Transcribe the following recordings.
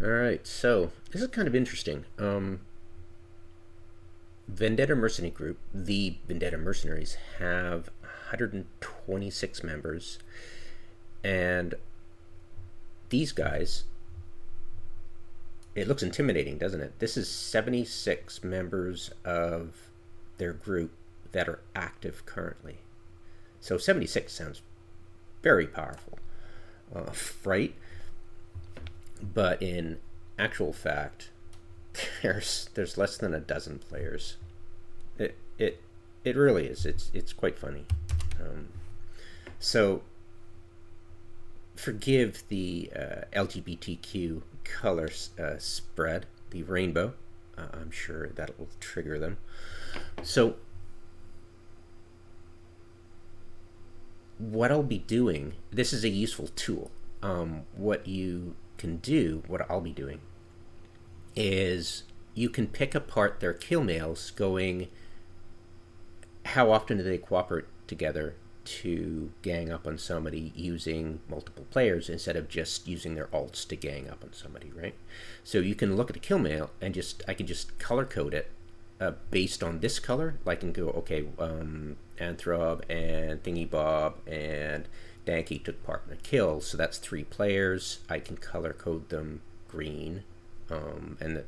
All right, so this is kind of interesting. Vendetta Mercenary Group, the Vendetta Mercenaries, have 126 members, and these guys, it looks intimidating, doesn't it? This is 76 members of their group that are active currently. So 76 sounds very powerful, right? But in actual fact, there's less than a dozen players. It it it really is. It's quite funny. Um, so forgive the LGBTQ color spread, the rainbow. I'm sure that will trigger them. So what I'll be doing, this is a useful tool. What you can do, what I'll be doing, is you can pick apart their kill mails, going, how often do they cooperate together to gang up on somebody using multiple players instead of just using their alts to gang up on somebody, right? So you can look at the kill mail and I can just color code it based on this color. I can go, okay, Anthrob and Thingy Bob and Danky took part in a kill, so that's 3 players. I can color code them green, and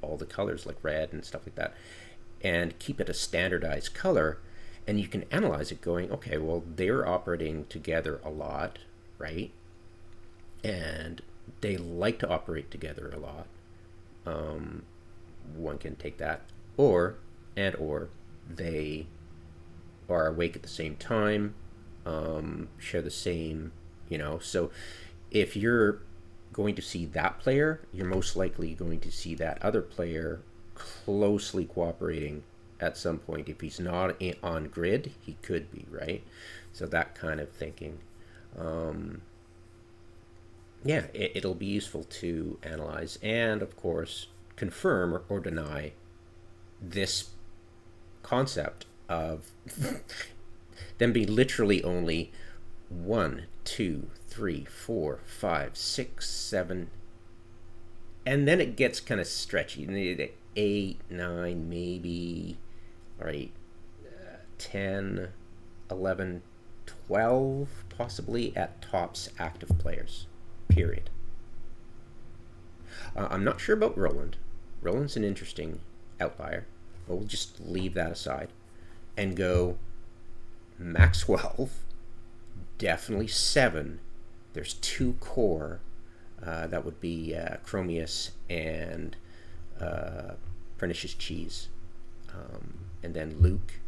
all the colors like red and stuff like that, and keep it a standardized color. And you can analyze it, going, okay, well, they're operating together a lot, right? And they like to operate together a lot. One can take that, or they are awake at the same time, share the same, So if you're going to see that player, you're most likely going to see that other player closely cooperating at some point. If he's not on grid, he could be, right? So that kind of thinking. It'll be useful to analyze and, of course, confirm or deny this concept of them being literally only 1, 2, 3, 4, 5, 6, 7, and then it gets kind of stretchy. 8, 9, maybe, right, 10, 11, 12, possibly at tops active players, period. I'm not sure about Roland. Roland's an interesting outlier, but we'll just leave that aside and go max 12, definitely 7. There's 2 core. That would be Chromius and Pernicious Cheese, and then Luke,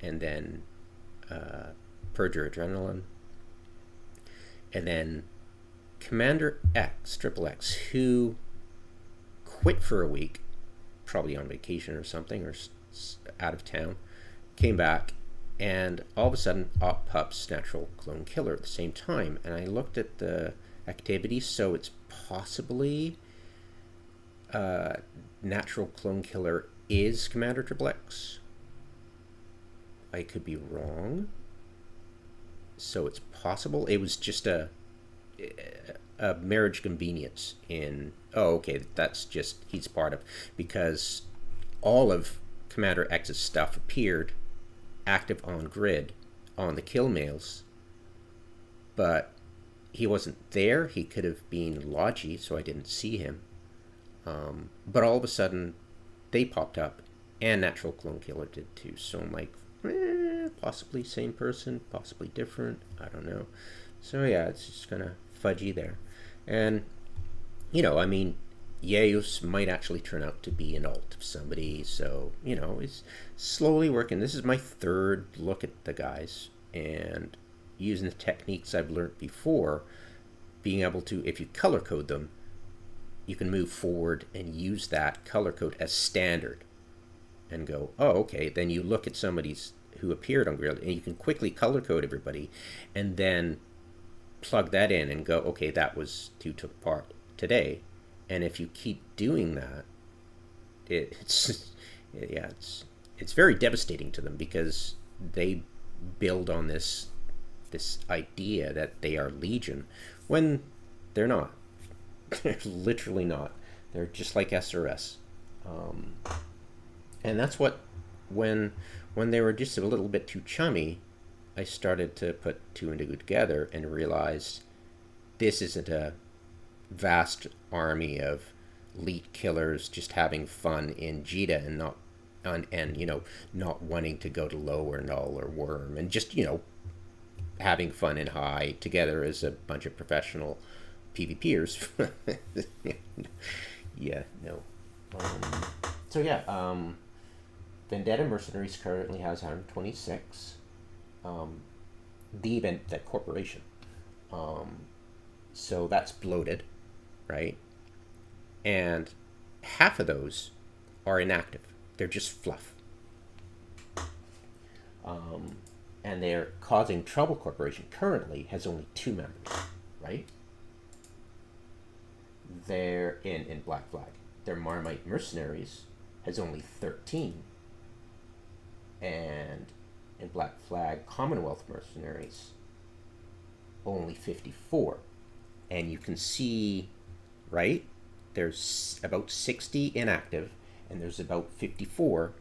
and then Purger Adrenaline, and then Commander X, Triple X, who quit for a week, probably on vacation or something, or out of town, came back, and all of a sudden up pops Natural Clone Killer at the same time. And I looked at the activities, so it's possibly Natural Clone Killer is Commander Triple X. I could be wrong. So it's possible. It was just a marriage convenience in, that's just, he's part of, because all of Commander X's stuff appeared active on grid on the kill mails, but he wasn't there. He could have been Logi, so I didn't see him. But all of a sudden, they popped up, and Natural Clone Killer did too. So I'm like, possibly same person, possibly different. I don't know. So yeah, it's just kind of fudgy there. And, Yeus might actually turn out to be an alt of somebody. So, it's slowly working. This is my 3rd look at the guys, and using the techniques I've learned before, being able to, if you color code them, you can move forward and use that color code as standard and go, then you look at somebody's who appeared on grid, and you can quickly color code everybody and then plug that in and go, that was who took part today. And if you keep doing that, it's very devastating to them, because they build on this idea that they are Legion when they're not. They're literally not. They're just like SRS. And that's what, when they were just a little bit too chummy, I started to put two and two together and realized this isn't a vast army of elite killers just having fun in Jita and not not wanting to go to low or null or worm, and just having fun in high together as a bunch of professional PvPers. Yeah, no. Vendetta Mercenaries currently has 126. The event, that corporation. So that's bloated, right? And half of those are inactive. They're just fluff. And they're Causing Trouble Corporation currently has only 2 members, right? They're in Black Flag. Their Marmite Mercenaries has only 13. And in Black Flag Commonwealth Mercenaries, only 54. And you can see, right, there's about 60 inactive, and there's about 54,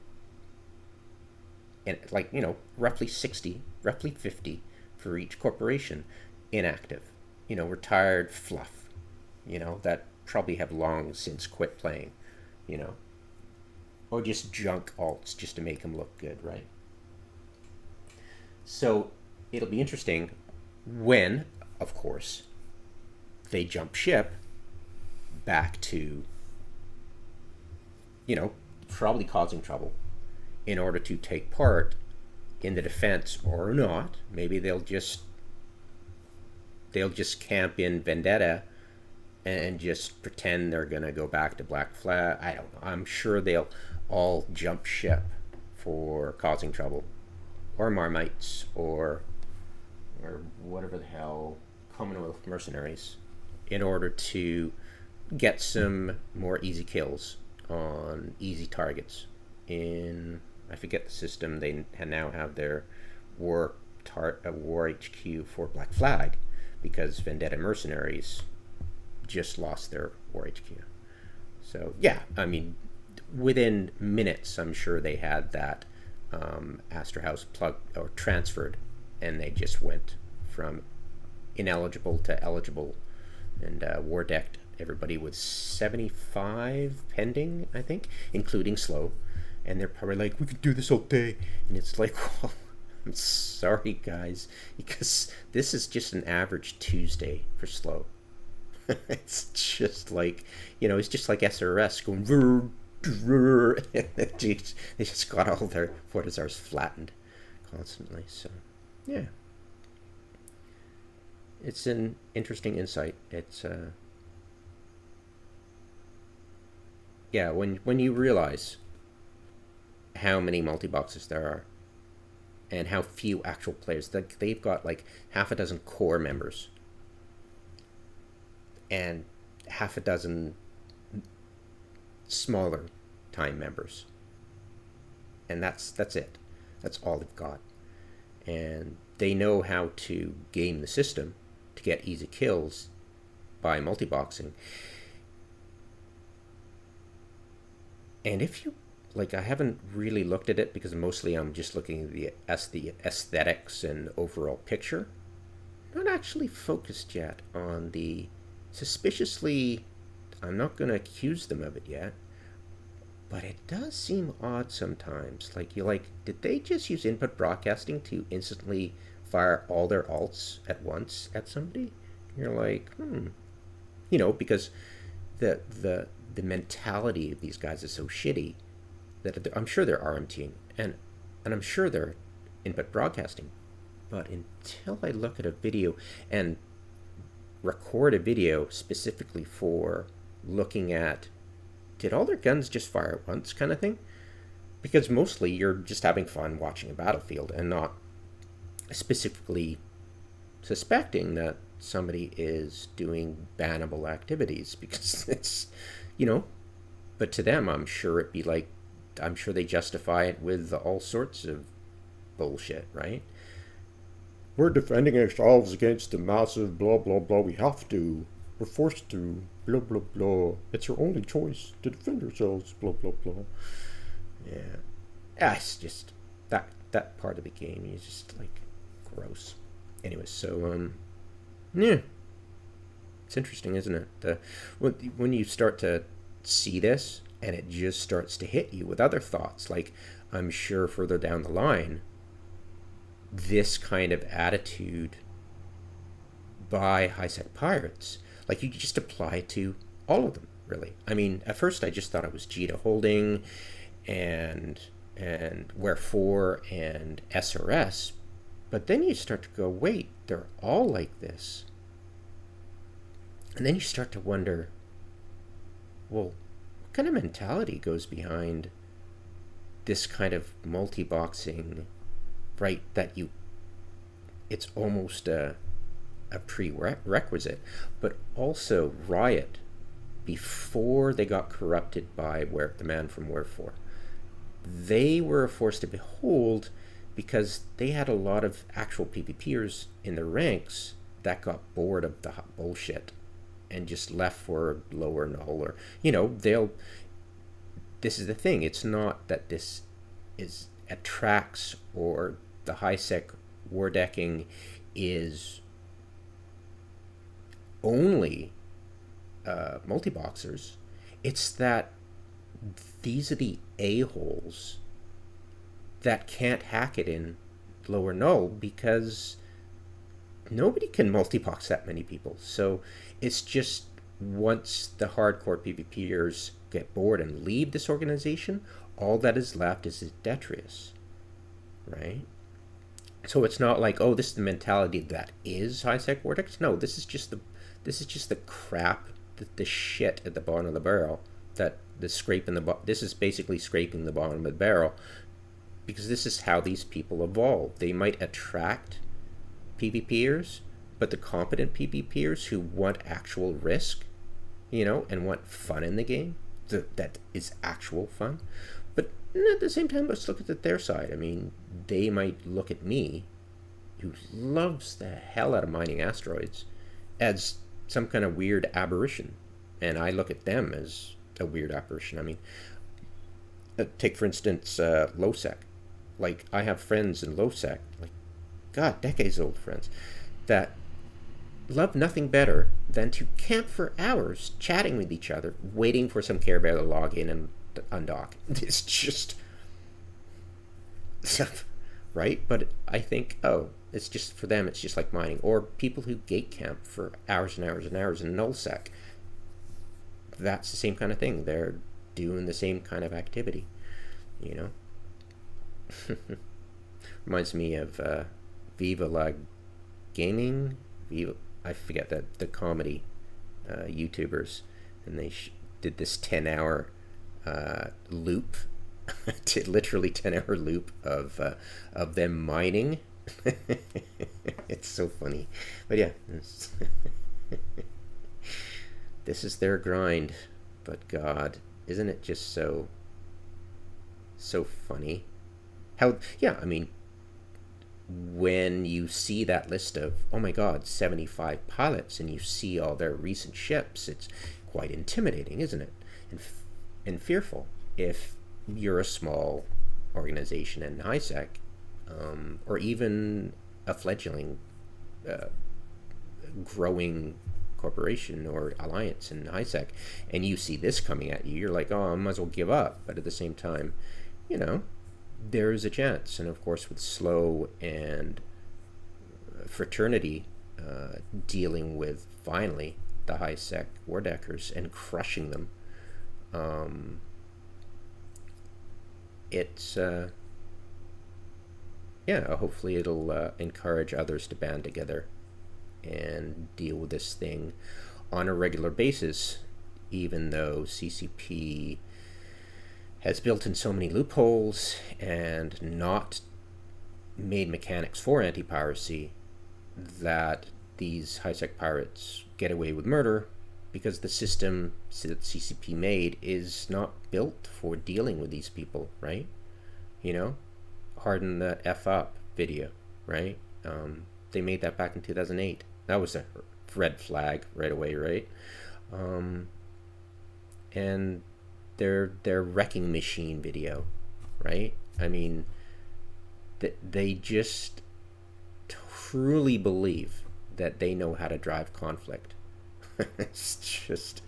and roughly 60, roughly 50 for each corporation inactive. Retired fluff, that probably have long since quit playing, or just junk alts just to make them look good, right? So it'll be interesting when, of course, they jump ship back to, probably Causing Trouble in order to take part in the defense, or not. Maybe they'll just camp in Vendetta and just pretend they're going to go back to Black Flag. I don't know. I'm sure they'll all jump ship for Causing Trouble, or Marmites, or whatever the hell, Commonwealth Mercenaries, in order to get some more easy kills on easy targets. I forget the system. They now have their war HQ for Black Flag, because Vendetta Mercenaries just lost their war HQ. So yeah, within minutes, I'm sure they had that Astor House plugged or transferred, and they just went from ineligible to eligible, and war decked everybody with 75 pending, I think, including slow. And they're probably like, we could do this all day. And it's like, well, I'm sorry, guys, because this is just an average Tuesday for slow. It's just like, it's just like SRS going, they just got all their Fortizars flattened constantly. So, yeah. It's an interesting insight. It's, yeah, when you realize how many multi-boxes there are and how few actual players, they've got like half a dozen core members and half a dozen smaller time members, and that's it. That's all they've got. And they know how to game the system to get easy kills by multi-boxing. And if you I haven't really looked at it, because mostly I'm just looking at the aesthetics and overall picture. Not actually focused yet on the suspiciously, I'm not going to accuse them of it yet, but it does seem odd sometimes. Did they just use input broadcasting to instantly fire all their alts at once at somebody? You're like, because the mentality of these guys is so shitty that I'm sure they're RMTing, and I'm sure they're input broadcasting. But until I look at a video and record a video specifically for looking at, did all their guns just fire at once kind of thing? Because mostly you're just having fun watching a battlefield and not specifically suspecting that somebody is doing bannable activities, because it's, but to them, I'm sure they justify it with all sorts of bullshit, right? We're defending ourselves against the massive blah, blah, blah. We have to. we're forced to, blah, blah, blah. It's your only choice to defend yourselves, blah, blah, blah. Yeah. It's just, that part of the game is just, like, gross. Anyway, so, yeah. It's interesting, isn't it? When you start to see this, and it just starts to hit you with other thoughts, like, I'm sure further down the line, this kind of attitude by high-sec pirates, like, you just apply it to all of them, really. I mean, at first I just thought it was Jita Holding and Wherefore and SRS, but then you start to go, wait, they're all like this. And then you start to wonder, well, what kind of mentality goes behind this kind of multi-boxing, right, that it's almost a prerequisite, but also Riot, before they got corrupted by the man from Wherefore, they were a force to behold because they had a lot of actual PvPers in their ranks that got bored of the bullshit and just left for lower null, or, this is the thing, it's not that this attracts, or the high-sec war decking is only multi-boxers. It's that these are the a-holes that can't hack it in lower null because nobody can multi-box that many people. So it's just, once the hardcore PvPers get bored and leave this organization, all that is left is Detrius, right? So it's not like, oh, this is the mentality that is high-sec Vortex. No, this is just the crap, the shit at the bottom of the barrel, that this is basically scraping the bottom of the barrel, because this is how these people evolve. They might attract PvPers, but the competent PvPers who want actual risk, and want fun in the game, that is actual fun. But at the same time, let's look at their side. I mean, they might look at me, who loves the hell out of mining asteroids, as some kind of weird aberration, and I look at them as a weird apparition. I mean, take for instance low-sec. Like, I have friends in low-sec, like, God, decades old friends, that love nothing better than to camp for hours chatting with each other, waiting for some Care Bear to log in and undock. It's just right. But I think, it's just, for them, it's just like mining. Or people who gate camp for hours and hours and hours in nullsec. That's the same kind of thing. They're doing the same kind of activity, Reminds me of Viva La Gaming. I forget the comedy YouTubers, and they did this 10-hour loop, literally 10-hour loop of them mining. It's so funny, but yeah, this is their grind. But God, isn't it just so funny? How, I mean, when you see that list of, oh my God, 75 pilots, and you see all their recent ships, it's quite intimidating, isn't it? And fearful if you're a small organization in HiSec, or even a fledgling growing corporation or alliance in HiSec, and you see this coming at you, you're like, oh, I might as well give up. But at the same time, there is a chance. And of course, with Slow and Fraternity dealing with, finally, the high-sec Wardeckers and crushing them, it's hopefully it'll encourage others to band together and deal with this thing on a regular basis, even though CCP has built in so many loopholes and not made mechanics for anti-piracy that these high-sec pirates get away with murder, because the system that CCP made is not built for dealing with these people, right? Harden the F up video, right? They made that back in 2008. That was a red flag right away, right? And their wrecking machine video, right? I mean, they just truly believe that they know how to drive conflict. It's just,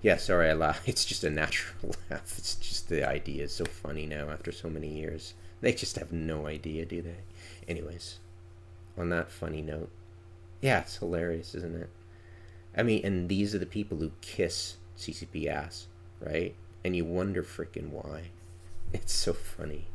yeah, sorry I laugh. It's just a natural laugh. It's just the idea is so funny now after so many years. They just have no idea, do they? Anyways, on that funny note, yeah, it's hilarious, isn't it? I mean, and these are the people who kiss CCP ass, right? And you wonder freaking why. It's so funny.